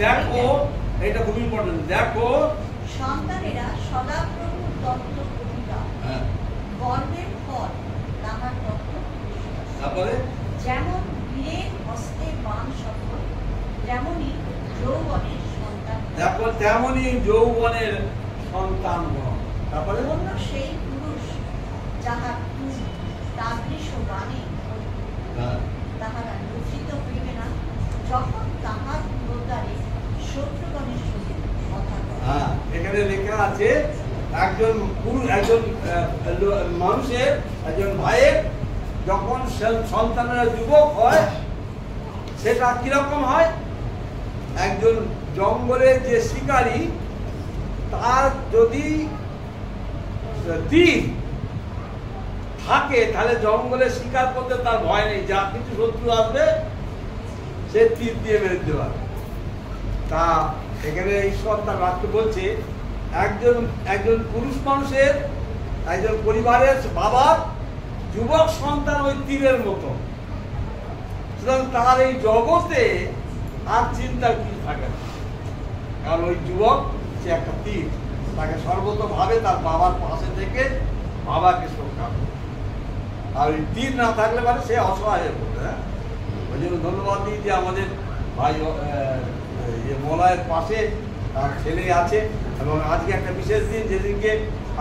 দেখো, এটা খুব ইম্পর্টেন্ট। দেখো সন্তানেরা সদাপ্রভু তত্ত্ব কবিতা গর্বের ফল তাহার তত্ত্ব। তারপরে যেমন বীরের হস্তে বাণ সফল, তেমনি যৌবনের সন্তান। দেখো তেমনি যৌবনের সন্তান। তারপরে অন্য সেই পুরুষ যাহার তাদৃশ বাণে তাহারা লজ্জিত হইবে না, যখন তাহার পুরোদ্ধারে শত্রুগণের সহিত কথা বলে। এখানে লেখা আছে একজন মানুষের, একজন ভাইয়ের যখন সন্তানেরা যুবক হয়, সেটা কিরকম হয়? একজন জঙ্গলের যে শিকারী, তার যদি তীর থাকে তাহলে জঙ্গলে শিকার করতে তার ভয় নেই, যা কিছু শত্রু আসবে সে তীর দিয়ে মেরে দিতে পারবে। তা এখানে ঈশ্বর তার বাক্য বলছে একজন পুরুষ মানুষের, একজন পরিবারের বাবার যুবক সন্তান ওই তীরের মতো। সুতরাং তার এই জগতে আর চিন্তার কিছু থাকে না, কারণ ওই যুবক সে একটা তীর, তাকে সর্বতভাবে তার বাবার পাশে থেকে বাবাকে রক্ষা করে। আর ওই তীর না থাকলে মানে সে অসহায় হয়ে পড়বে। হ্যাঁ, ওই জন্য ধন্যবাদ দিই যে আমাদের ভাই মলয়ের পাশে তার ছেলে আছে, এবং আজকে একটা বিশেষ দিন, যেদিনকে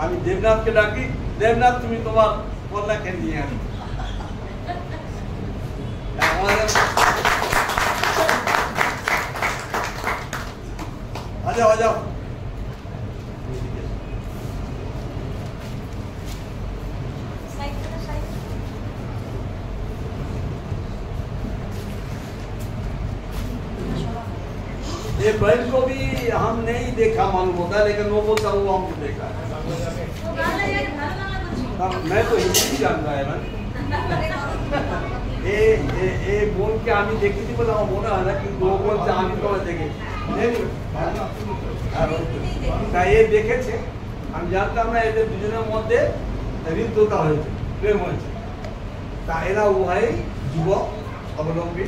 আমি দেবনাথকে ডাকি, দেবনাথ তুমি তোমার কন্যাকে নিয়ে আনি। আচ্ছা যাও। ये बहन को भी हम नहीं देखा मालूम होता, लेकिन वो बोलता वो हमको देखा है। मैं तो हिंदी जानता है मैं। ये बोल के आमी देखी थी, बोला मोना है ना कि दो बोल से आमी को देखे। তা এ দেখেছে, আমি জানতাম না এদের দুজনের মধ্যে হৃদ্যতা হয়েছে, প্রেম হয়েছে। তা এরা উভয় যুবক অবলম্বী,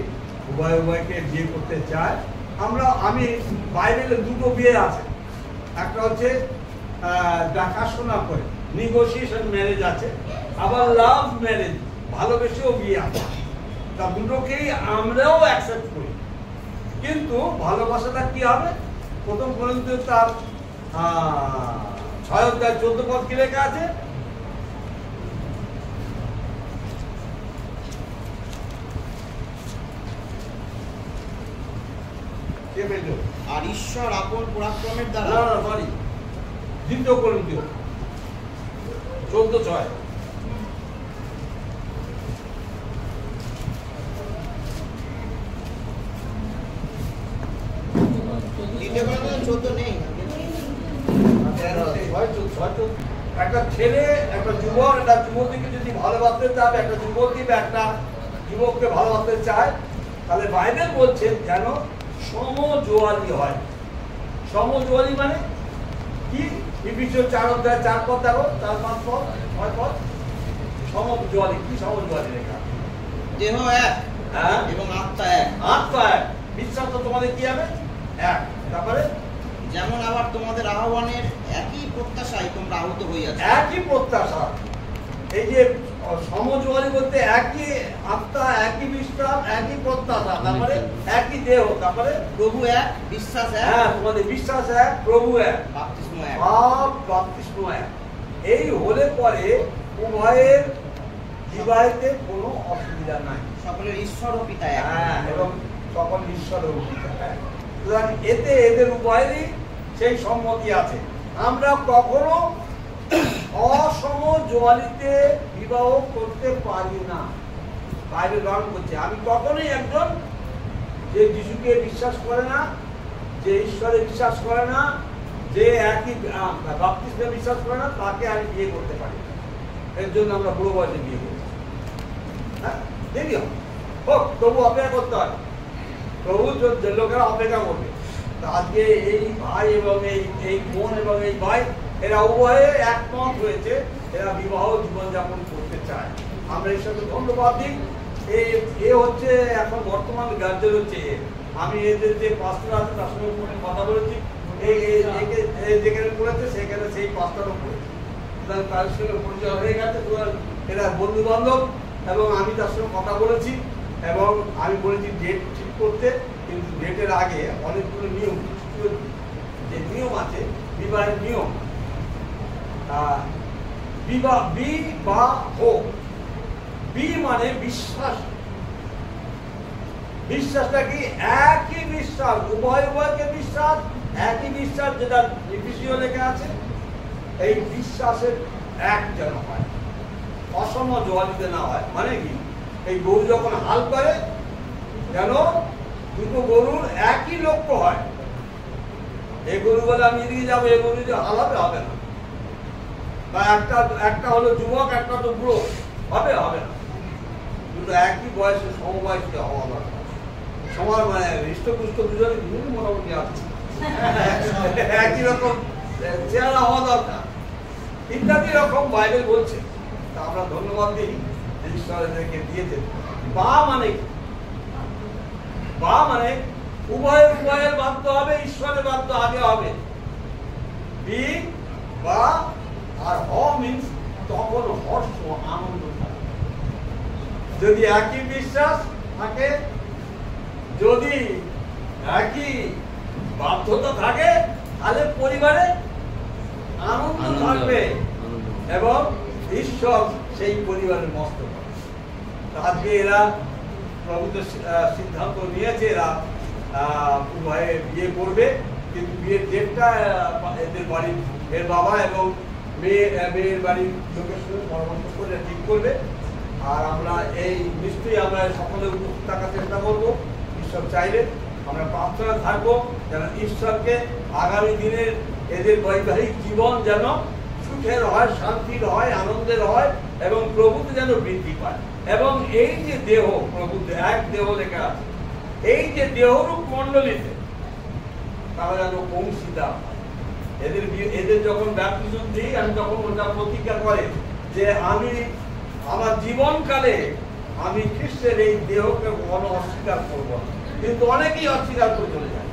উভয়কে বিয়ে করতে চায়। আমি বাইবেলে দুটো বিয়ে আছে, একটা হচ্ছে দেখাশোনা করে নেগোসিয়েশন ম্যারেজ আছে, আবার লাভ ম্যারেজ ভালোবেসেও বিয়ে আছে। তা দুটোকেই আমরাও অ্যাকসেপ্ট করি, কিন্তু ভালোবাসাটা কি হবে? প্রথম করিন্থীয় তার 6:14 কি লেখা আছে? আর ঈশ্বর আপন পরাক্রমের দ্বারা, দ্বিতীয় করিন্থীয় 14:6। একটা ছেলে একটা যুবক একটা যুবতীকে যদি ভালোবাসতে চায়, একটা যুবতী বা একটা যুবককে ভালোবাসতে চায়, তাহলে বাইবেল বলছে যেন সমজোয়ালি হয়। সমজোয়ালি মানে কি? এফেসীয় 4:4 পদ দেখো, 4-5 পদ 6 পদ। সমজোয়ালি কি? সমজোয়ালি লেখা দেহ এক এবং আত্মা এক। আত্মা এক, বিশ্বাস তো তোমাদের কি হবে? এক। তারপরে যেমন আবার তোমাদের আহ্বানের একই প্রত্যাশায় তোমরা আহত হইয়াছ। একই প্রত্যাশা। এই যে সমজোয়ালি বলতে একই আত্মা, একই বিশ্বাস, একই প্রত্যাশা, তারপরে একই দেহ, তারপরে প্রভু এক, বিশ্বাস এক। হ্যাঁ, তোমাদের বিশ্বাস এক, প্রভু এক, বাপ্তিস্ম এক, বাপ্তিস্ম এক। এই হলে পরে উভয়ের বিবাহিতে কোনো অসুবিধা নাই। সকলের ঈশ্বর ও পিতা এক। হ্যাঁ, এবং সকল ঈশ্বর ও পিতা এক। সুতরাং এতে এদের উভয়েরই সেই সম্মতি আছে। আমরা কখনো অসমজোয়ালিতে বিবাহ করতে পারি না। বাইরে বারণ করছে, আমি কখনোই একজন যে যিশুকে বিশ্বাস করে না, যে ঈশ্বরে বিশ্বাস করে না, যে একই বাপ্তিস্মে বিশ্বাস করে না, তাকে আমি বিয়ে করতে পারি। এর জন্য আমরা বুড়ো বয়সে বিয়ে করছি। হ্যাঁ, দেরি হোক, তবু অপেক্ষা করতে হয়। প্রভু লোকেরা অপেক্ষা করবে। আজকে এই ভাই এবং এই বোন এবং এই ভাই, এরা উভয়ে একমত হয়েছে, এরা বিবাহ জীবনযাপন করতে চায়। আমরা ঈশ্বরকে ধন্যবাদ দিই। এ হচ্ছে এখন বর্তমান গার্জেন হচ্ছে আমি এদের যে পাঁচটা আছে তার সঙ্গে ফোনে কথা বলেছি, যেখানে পড়েছে সেখানে সেই পাঁচটারও পড়েছে, তার সঙ্গে পরিচয় হয়ে গেছে। এরা বন্ধু বান্ধব এবং আমি তার সঙ্গে কথা বলেছি এবং আমি বলেছি ডেট ঠিক করতে, কিন্তু ডেটের আগে অনেকগুলো নিয়ম, যে নিয়ম আছে বিবাহের নিয়ম, বিবাহ, বি মানে বিশ্বাস। বিশ্বাসটা কি? একই বিশ্বাস, উভয়কে বিশ্বাস, একই বিশ্বাস, যেটা এপিসিও লেখা আছে। এই বিশ্বাসের এক যেন হয়, অসম জোয়ালিতে না হয়। মানে কি? এই গরু যখন হাল করে যেন দুটো গরুর একই লক্ষ্য হয়। এই গরু বলে আমি এদিকে যাবো, এই গরু যে হালাবে হবে না, বা একটা হলো যুবক, একটা তো বুড়ো, হবে না। দুটো একই বয়সে সমবয়সী হওয়া দরকার। সবার মানে হৃষ্টপুষ্ট দুজনে মোটামুটি আছে, একই রকম চেহারা হওয়া দরকার, ইত্যাদি রকম বাইবেল বলছে। তা আমরা ধন্যবাদ দিই যে ঈশ্বর এদেরকে দিয়েছেন। বা মানে উভয়ের বাধ্য হবে, ঈশ্বরের বাধ্য আগে হবে। বি বা আর হ মিন্স তখন হর্ষ, আনন্দ থাকে। যদি একই বিশ্বাস থাকে, যদি একই বাধ্যতা থাকে, তাহলে পরিবারে আনন্দ থাকবে এবং ঈশ্বর সেই পরিবারের মস্ত করে। আজকে এরা প্রভুদের সিদ্ধান্ত নিয়েছে, এরা উভয়ে বিয়ে করবে, কিন্তু বিয়ের ডেটটা এদের বাড়ির, এর বাবা এবং মেয়ের বাড়ির লোকের সঙ্গে পরামর্শ করে ঠিক করবে। আর আমরা এই নিশ্চয়ই আমরা সকলে উপস্থিত থাকার চেষ্টা করবো। ঈশ্বর চাইলে আমরা প্রার্থনা থাকবো যেন ঈশ্বরকে আগামী দিনের এদের বৈবাহিক জীবন যেন সুখের হয়, শান্তির হয়, আনন্দের হয় এবং প্রভুতে যেন বৃদ্ধি পায়। এবং এই যে দেহ, প্রভুতে এক দেহ লেখা আছে, এই যে দেহরূপ মণ্ডলীতে তারা যেন অংশীদার হয়। এদের যখন ব্যাপটিজম দিই, আমি তখন ওটা প্রতিজ্ঞা করে যে আমি আমার জীবনকালে আমি খ্রিস্টের এই দেহকে কখনো অস্বীকার করবো না। কিন্তু অনেকেই অস্বীকার করে চলে যায়,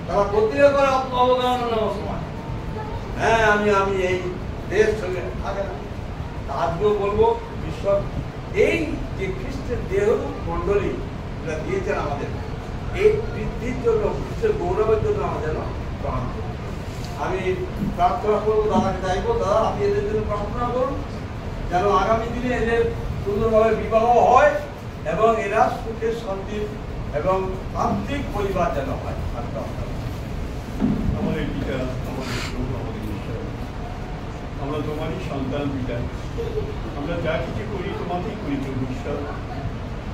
তারা প্রতিজ্ঞা করে অবদান নেওয়ার সময়, হ্যাঁ আমি এই দেহের সঙ্গে থাকে না। আজকেও বলবো ঈশ্বর এই যে খ্রিস্টের দেহরূপ মণ্ডলী যেটা দিয়েছেন আমাদের, এই বৃদ্ধির জন্য, খ্রিস্টের গৌরবের জন্য আমাদের প্রাণ। আমি প্রার্থনা করবো, দাদাকে চাইবো, দাদা আপনি এদের জন্য প্রার্থনা করুন যেন আগামী দিনে এদের সুন্দরভাবে বিবাহ হয় এবং এরা সুখের, শান্তির এবং আত্মিক পরিবার যেন হয়। আমাদের পিতা, আমাদের প্রভু, আমাদের ঈশ্বর, আমরা তোমারই সন্তান পিতা। আমরা যা কিছু করি তোমাকেই করি প্রভু ঈশ্বর,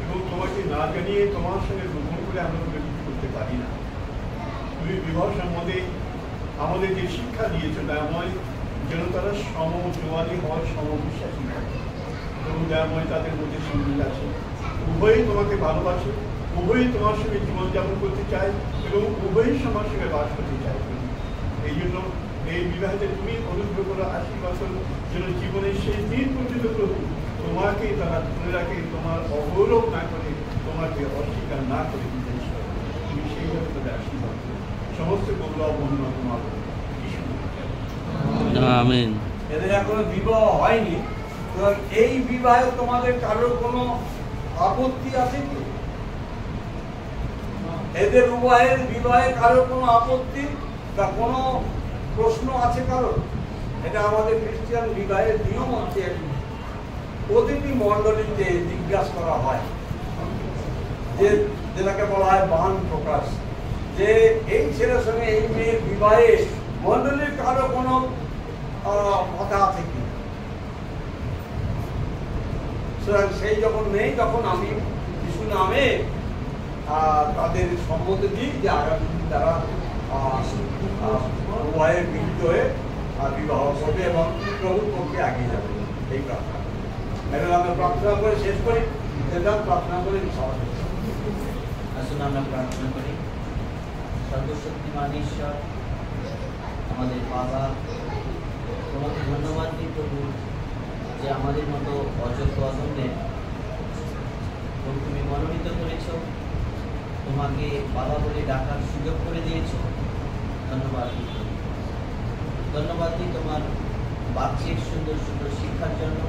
এবং তোমাকে না জানিয়ে তোমার সঙ্গে গ্রহণ করে আমরা কোনো কিছু করতে পারি না। তুমি বিবাহ সম্বন্ধে আমাদের যে শিক্ষা দিয়েছ দয়াময়, যেন তারা সমজোয়ালি হয়, সমবিশ্বাসী হয়। প্রভু দয়াময়, তাদের মধ্যে সঙ্গী আছে, উভয়ই তোমাকে ভালোবাসে, উভয়ই তোমার সঙ্গে জীবনযাপন করতে চায় এবং উভয়ই সবার সঙ্গে বাস করতে চায়। এই জন্য এই বিবাহতে তুমি অনুগ্রহ করো, আশীর্বাদ করো, যেন জীবনের শেষ দিন পর্যন্ত প্রভু তোমাকে তারা ধরে রাখে, তোমার অগৌরব না করে, তোমাকে অস্বীকার না করে দিতে। তুমি সেইভাবে তাদের আশীর্বাদ করো। সমস্ত গৌরব মহিমা তোমার। আমিন। এদের এখনো বিবাহ হয়নি, এই বিবাহে তোমাদের কারোর কোনো আপত্তি আছে কি? এদের উভয়ের বিবাহে কারোর কোনো আপত্তি বা কোনো প্রশ্ন আছে কারোর? এটা আমাদের খ্রিস্টান বিবাহের নিয়ম হচ্ছে, প্রতিটি মণ্ডলীতে জিজ্ঞাসা করা হয়, যে যেটাকে বলা হয় বান প্রকাশ, যে এই ছেলের সঙ্গে এই মেয়ের বিবাহে মণ্ডলীর কারো কোনো কথা আছে কি? সেই যখন নেই, তখন আমি যিশু নামে তাদের সম্মতি দিই যে আগামী দিন তারা উভয়ের মিলিত হয়ে বিবাহ করবে এবং প্রভুর পক্ষে এগিয়ে যাবে। এই প্রার্থনা এখন আমরা প্রার্থনা করে শেষ করি, প্রার্থনা করে আসুন আমরা প্রার্থনা করি। সর্বশক্তিমান ঈশ্বর, আমাদের বাবা, তোমাকে ধন্যবাদ দিই প্রভু যে আমাদের মতো অযোগ্য অধমদের তুমি মনোনীত করেছ তোমাকে বাবা বলে ডাকার সুযোগ করে দিয়েছো। ধন্যবাদ দিই প্রভু। ধন্যবাদ দিই তোমার বাহ্যিক সুন্দর সুন্দর শিক্ষার জন্য,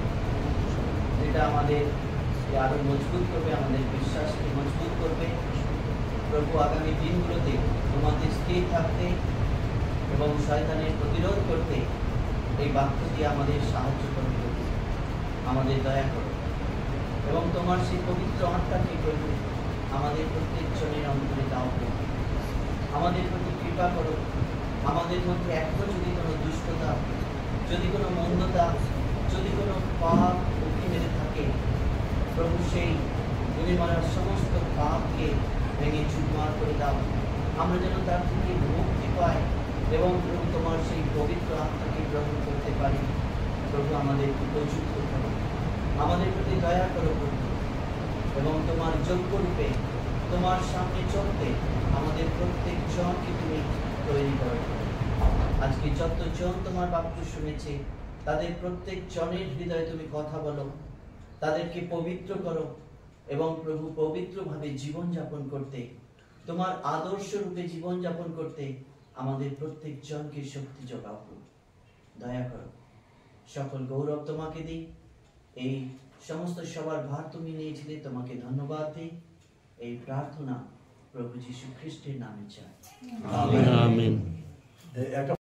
যেটা আমাদের আরো মজবুত করবে, আমাদের বিশ্বাসকে মজবুত করবে। প্রভু আগামী দিনগুলোতে তোমাদের স্থির থাকতে এবং শয়তানের প্রতিরোধ করতে এই বাক্য দিয়ে আমাদের সাহায্য করবে। আমাদের দয়া করো এবং তোমার সেই পবিত্র আত্মাকে প্রভু আমাদের প্রত্যেক জনের অন্তরে দাও প্রভু। আমাদের প্রতি কৃপা করো। আমাদের মধ্যে এখনো যদি কোনো দুষ্টতা, যদি কোনো মন্দতা, যদি কোনো পাপ উঁকি মেরে থাকে প্রভু, সেই দুনিয়ার সমস্ত পাপকে ভেঙে চুরমার করে দাও। আমরা যেন তার থেকে মুক্তি পাই এবং প্রভু তোমার সেই পবিত্র আত্মাকে গ্রহণ করতে পারি। প্রভু আমাদের উপযুক্ত করো, আমাদের প্রতি দয়া করো প্রভু, এবং তোমার যোগ্য রূপে তোমার সামনে চলতে আমাদের প্রত্যেক জনকে তুমি তৈরি করো। আজকে যতজন তোমার বাক্য শুনেছে তাদের প্রত্যেক জনের হৃদয়ে তুমি কথা বলো, তাদেরকে পবিত্র করো এবং প্রভু পবিত্রভাবে জীবনযাপন করতে, তোমার আদর্শ রূপে জীবনযাপন করতে আমাদের প্রত্যেক জনকে শক্তি যোগাও। দয়া করো। সকল গৌরব তোমাকে দিই। এই সমস্ত সবার ভার তুমি নিয়েছিলে, তোমাকে ধন্যবাদ দিই। এই প্রার্থনা প্রভু যীশু খ্রিস্টের নামে চাই। আমিন। একটা